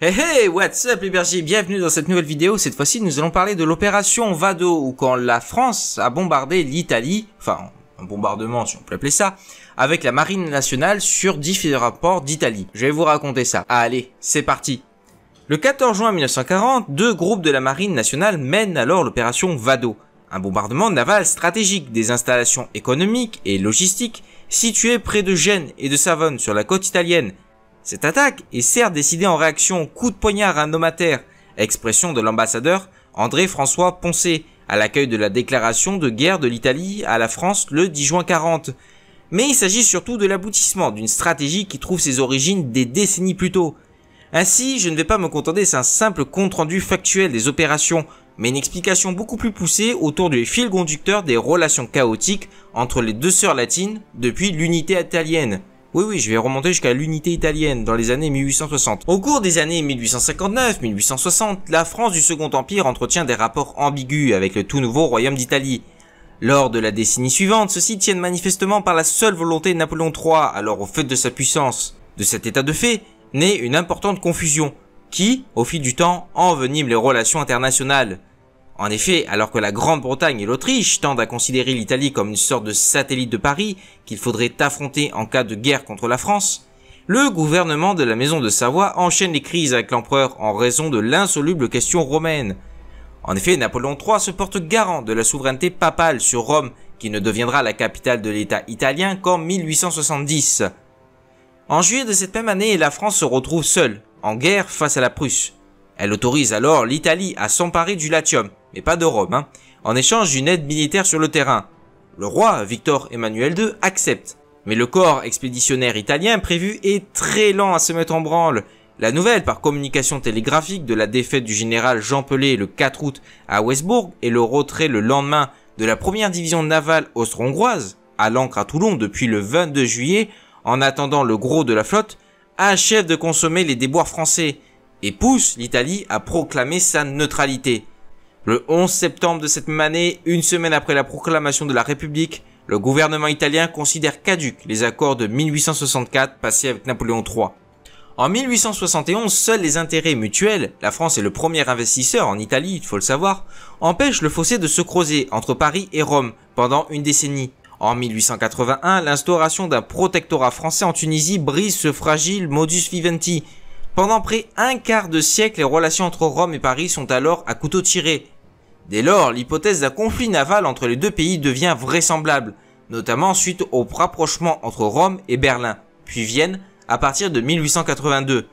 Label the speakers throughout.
Speaker 1: Hey hey, what's up les bergers, bienvenue dans cette nouvelle vidéo. Cette fois-ci nous allons parler de l'opération Vado, où quand la France a bombardé l'Italie, enfin un bombardement si on peut appeler ça, avec la marine nationale sur différents ports d'Italie. Je vais vous raconter ça. Allez, c'est parti. Le 14 juin 1940, deux groupes de la marine nationale mènent alors l'opération Vado, un bombardement naval stratégique des installations économiques et logistiques situées près de Gênes et de Savone sur la côte italienne. Cette attaque est certes décidée en réaction au coup de poignard à un homme à terre, expression de l'ambassadeur André-François Poncet, à l'accueil de la déclaration de guerre de l'Italie à la France le 10 juin 40. Mais il s'agit surtout de l'aboutissement d'une stratégie qui trouve ses origines des décennies plus tôt. Ainsi, je ne vais pas me contenter d'un simple compte-rendu factuel des opérations, mais une explication beaucoup plus poussée autour du fil conducteur des relations chaotiques entre les deux sœurs latines depuis l'unité italienne. Oui, je vais remonter jusqu'à l'unité italienne dans les années 1860. Au cours des années 1859-1860, la France du Second Empire entretient des rapports ambigus avec le tout nouveau royaume d'Italie. Lors de la décennie suivante, ceux-ci tiennent manifestement par la seule volonté de Napoléon III, alors au fait de sa puissance. De cet état de fait, naît une importante confusion, qui, au fil du temps, envenime les relations internationales. En effet, alors que la Grande-Bretagne et l'Autriche tendent à considérer l'Italie comme une sorte de satellite de Paris qu'il faudrait affronter en cas de guerre contre la France, le gouvernement de la Maison de Savoie enchaîne les crises avec l'empereur en raison de l'insoluble question romaine. En effet, Napoléon III se porte garant de la souveraineté papale sur Rome, qui ne deviendra la capitale de l'État italien qu'en 1870. En juillet de cette même année, la France se retrouve seule, en guerre face à la Prusse. Elle autorise alors l'Italie à s'emparer du Latium, mais pas de Rome, en échange d'une aide militaire sur le terrain. Le roi, Victor Emmanuel II, accepte. Mais le corps expéditionnaire italien prévu est très lent à se mettre en branle. La nouvelle par communication télégraphique de la défaite du général Jean Pelé le 4 août à Westbourg et le retrait le lendemain de la première division navale austro-hongroise, à l'ancre à Toulon depuis le 22 juillet, en attendant le gros de la flotte, achève de consommer les déboires français et pousse l'Italie à proclamer sa neutralité. Le 11 septembre de cette même année, une semaine après la proclamation de la République, le gouvernement italien considère caducs les accords de 1864 passés avec Napoléon III. En 1871, seuls les intérêts mutuels, la France est le premier investisseur en Italie, il faut le savoir, empêchent le fossé de se creuser entre Paris et Rome pendant une décennie. En 1881, l'instauration d'un protectorat français en Tunisie brise ce fragile modus vivendi. Pendant près un quart de siècle, les relations entre Rome et Paris sont alors à couteau tiré. Dès lors, l'hypothèse d'un conflit naval entre les deux pays devient vraisemblable, notamment suite au rapprochement entre Rome et Berlin, puis Vienne, à partir de 1882.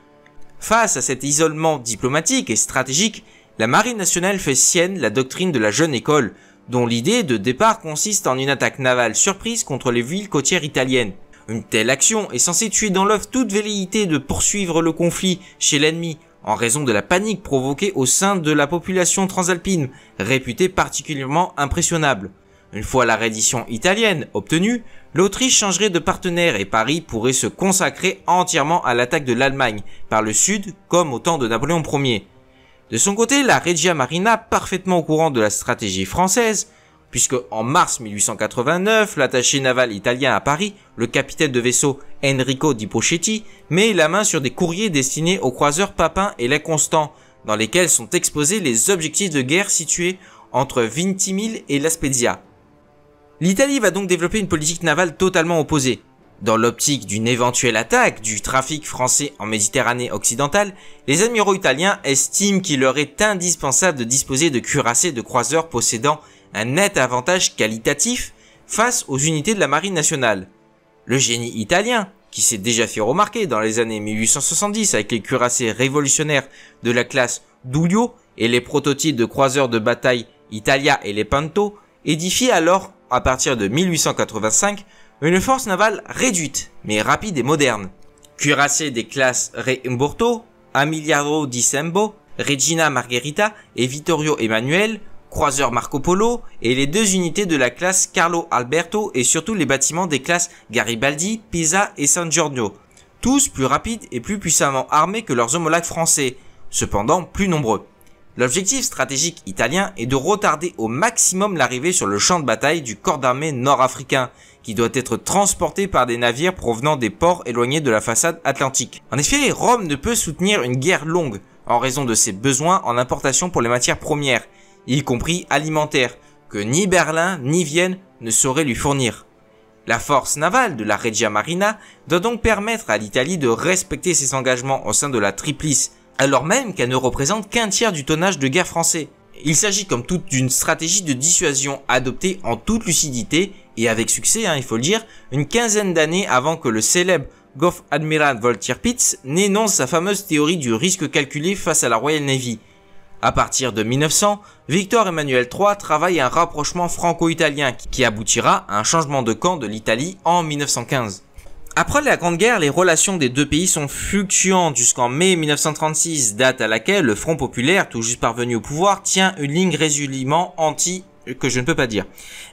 Speaker 1: Face à cet isolement diplomatique et stratégique, la Marine nationale fait sienne la doctrine de la jeune école, dont l'idée de départ consiste en une attaque navale surprise contre les villes côtières italiennes. Une telle action est censée tuer dans l'œuf toute velléité de poursuivre le conflit chez l'ennemi, en raison de la panique provoquée au sein de la population transalpine, réputée particulièrement impressionnable. Une fois la reddition italienne obtenue, l'Autriche changerait de partenaire et Paris pourrait se consacrer entièrement à l'attaque de l'Allemagne, par le sud comme au temps de Napoléon Ier. De son côté, la Regia Marina, parfaitement au courant de la stratégie française, puisque en mars 1889, l'attaché naval italien à Paris, le capitaine de vaisseau Enrico Di Pochetti, met la main sur des courriers destinés aux croiseurs Papin et l'Inconstant, dans lesquels sont exposés les objectifs de guerre situés entre Vintimille et La Spezia. L'Italie va donc développer une politique navale totalement opposée. Dans l'optique d'une éventuelle attaque du trafic français en Méditerranée occidentale, les amiraux italiens estiment qu'il leur est indispensable de disposer de cuirassés de croiseurs possédant un net avantage qualitatif face aux unités de la marine nationale. Le génie italien, qui s'est déjà fait remarquer dans les années 1870 avec les cuirassés révolutionnaires de la classe Giulio et les prototypes de croiseurs de bataille Italia et Lepanto, édifie alors, à partir de 1885, une force navale réduite, mais rapide et moderne. Cuirassés des classes Re Umberto, Emiliano di Sembo, Regina Margherita et Vittorio Emanuele, croiseurs Marco Polo et les deux unités de la classe Carlo Alberto et surtout les bâtiments des classes Garibaldi, Pisa et San Giorgio, tous plus rapides et plus puissamment armés que leurs homologues français, cependant plus nombreux. L'objectif stratégique italien est de retarder au maximum l'arrivée sur le champ de bataille du corps d'armée nord-africain, qui doit être transporté par des navires provenant des ports éloignés de la façade atlantique. En effet, Rome ne peut soutenir une guerre longue en raison de ses besoins en importation pour les matières premières, y compris alimentaires, que ni Berlin ni Vienne ne sauraient lui fournir. La force navale de la Regia Marina doit donc permettre à l'Italie de respecter ses engagements au sein de la Triplice, alors même qu'elle ne représente qu'un tiers du tonnage de guerre français. Il s'agit comme toute d'une stratégie de dissuasion adoptée en toute lucidité et avec succès, il faut le dire, une quinzaine d'années avant que le célèbre Gulf Admiral Tirpitz n'énonce sa fameuse théorie du risque calculé face à la Royal Navy. À partir de 1900, Victor Emmanuel III travaille à un rapprochement franco-italien qui aboutira à un changement de camp de l'Italie en 1915. Après la Grande Guerre, les relations des deux pays sont fluctuantes jusqu'en mai 1936, date à laquelle le Front Populaire, tout juste parvenu au pouvoir, tient une ligne résolument que je ne peux pas dire.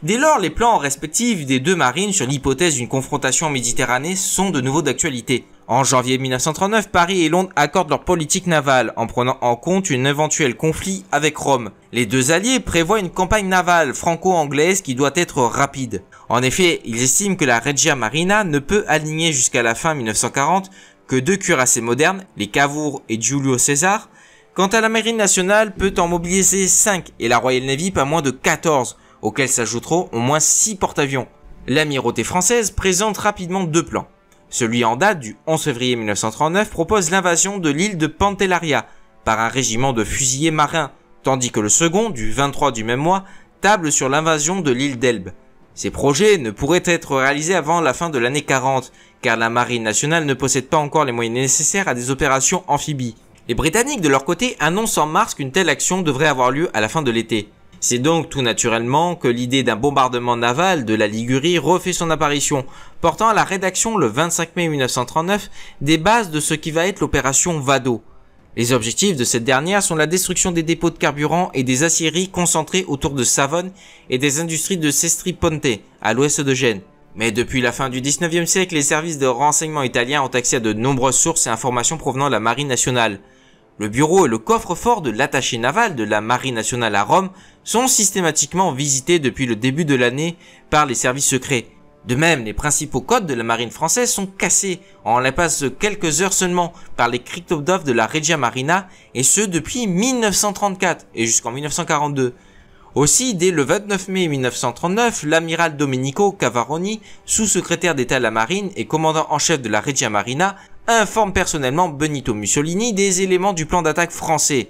Speaker 1: Dès lors, les plans respectifs des deux marines sur l'hypothèse d'une confrontation en Méditerranée sont de nouveau d'actualité. En janvier 1939, Paris et Londres accordent leur politique navale en prenant en compte un éventuel conflit avec Rome. Les deux alliés prévoient une campagne navale franco-anglaise qui doit être rapide. En effet, ils estiment que la Regia Marina ne peut aligner jusqu'à la fin 1940 que deux cuirassés modernes, les Cavour et Giulio César. Quant à la Marine nationale, peut en mobiliser 5 et la Royal Navy pas moins de 14, auxquels s'ajouteront au moins 6 porte-avions. L'amirauté française présente rapidement deux plans. Celui en date du 11 février 1939 propose l'invasion de l'île de Pantellaria par un régiment de fusiliers marins, tandis que le second, du 23 du même mois, table sur l'invasion de l'île d'Elbe. Ces projets ne pourraient être réalisés avant la fin de l'année 40, car la Marine nationale ne possède pas encore les moyens nécessaires à des opérations amphibies. Les Britanniques, de leur côté, annoncent en mars qu'une telle action devrait avoir lieu à la fin de l'été. C'est donc tout naturellement que l'idée d'un bombardement naval de la Ligurie refait son apparition, portant à la rédaction le 25 mai 1939 des bases de ce qui va être l'opération Vado. Les objectifs de cette dernière sont la destruction des dépôts de carburant et des aciéries concentrées autour de Savone et des industries de Sestri Ponte, à l'ouest de Gênes. Mais depuis la fin du 19e siècle, les services de renseignement italiens ont accès à de nombreuses sources et informations provenant de la Marine nationale. Le bureau et le coffre-fort de l'attaché naval de la Marine nationale à Rome sont systématiquement visités depuis le début de l'année par les services secrets. De même, les principaux codes de la marine française sont cassés en l'espace de quelques heures seulement par les cryptographes de la Regia Marina, et ce depuis 1934 et jusqu'en 1942. Aussi, dès le 29 mai 1939, l'amiral Domenico Cavaroni, sous-secrétaire d'État à la marine et commandant en chef de la Regia Marina, informe personnellement Benito Mussolini des éléments du plan d'attaque français.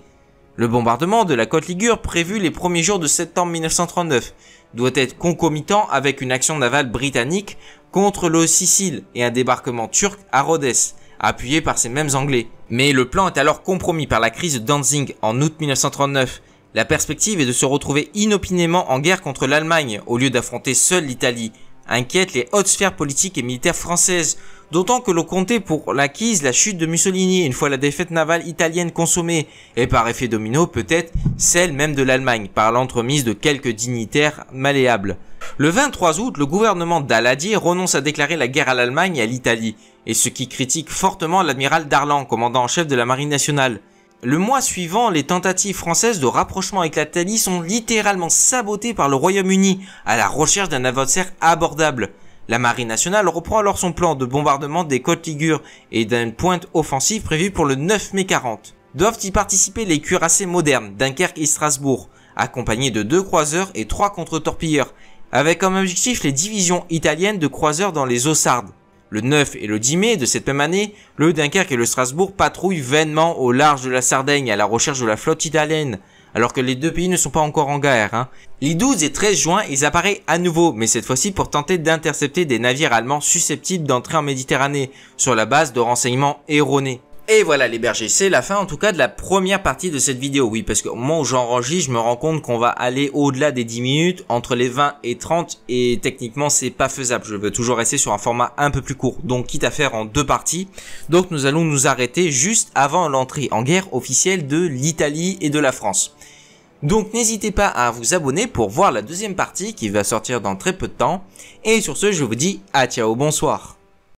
Speaker 1: Le bombardement de la côte Ligure prévu les premiers jours de septembre 1939 doit être concomitant avec une action navale britannique contre le Sicile et un débarquement turc à Rhodes, appuyé par ces mêmes Anglais. Mais le plan est alors compromis par la crise de Danzig en août 1939. La perspective est de se retrouver inopinément en guerre contre l'Allemagne au lieu d'affronter seule l'Italie, inquiète les hautes sphères politiques et militaires françaises, d'autant que l'on comptait pour l'acquise la chute de Mussolini une fois la défaite navale italienne consommée, et par effet domino peut-être celle même de l'Allemagne, par l'entremise de quelques dignitaires malléables. Le 23 août, le gouvernement d'Aladier renonce à déclarer la guerre à l'Allemagne et à l'Italie, et ce qui critique fortement l'amiral Darlan, commandant en chef de la Marine nationale. Le mois suivant, les tentatives françaises de rapprochement avec l'Italie sont littéralement sabotées par le Royaume-Uni à la recherche d'un adversaire abordable. La Marine nationale reprend alors son plan de bombardement des côtes Ligures et d'une pointe offensive prévue pour le 9 mai 40. Doivent y participer les cuirassés modernes Dunkerque et Strasbourg, accompagnés de 2 croiseurs et 3 contre-torpilleurs, avec comme objectif les divisions italiennes de croiseurs dans les eaux sardes. Le 9 et le 10 mai de cette même année, le Dunkerque et le Strasbourg patrouillent vainement au large de la Sardaigne à la recherche de la flotte italienne, alors que les deux pays ne sont pas encore en guerre. Les 12 et 13 juin, ils apparaissent à nouveau, mais cette fois-ci pour tenter d'intercepter des navires allemands susceptibles d'entrer en Méditerranée, sur la base de renseignements erronés. Et voilà les bergers, c'est la fin en tout cas de la première partie de cette vidéo. Oui, parce qu'au moment où j'enregistre, je me rends compte qu'on va aller au-delà des 10 minutes, entre les 20 et 30, et techniquement c'est pas faisable. Je veux toujours rester sur un format un peu plus court, donc quitte à faire en 2 parties. Donc nous allons nous arrêter juste avant l'entrée en guerre officielle de l'Italie et de la France. Donc n'hésitez pas à vous abonner pour voir la deuxième partie qui va sortir dans très peu de temps. Et sur ce, je vous dis à ciao, bonsoir.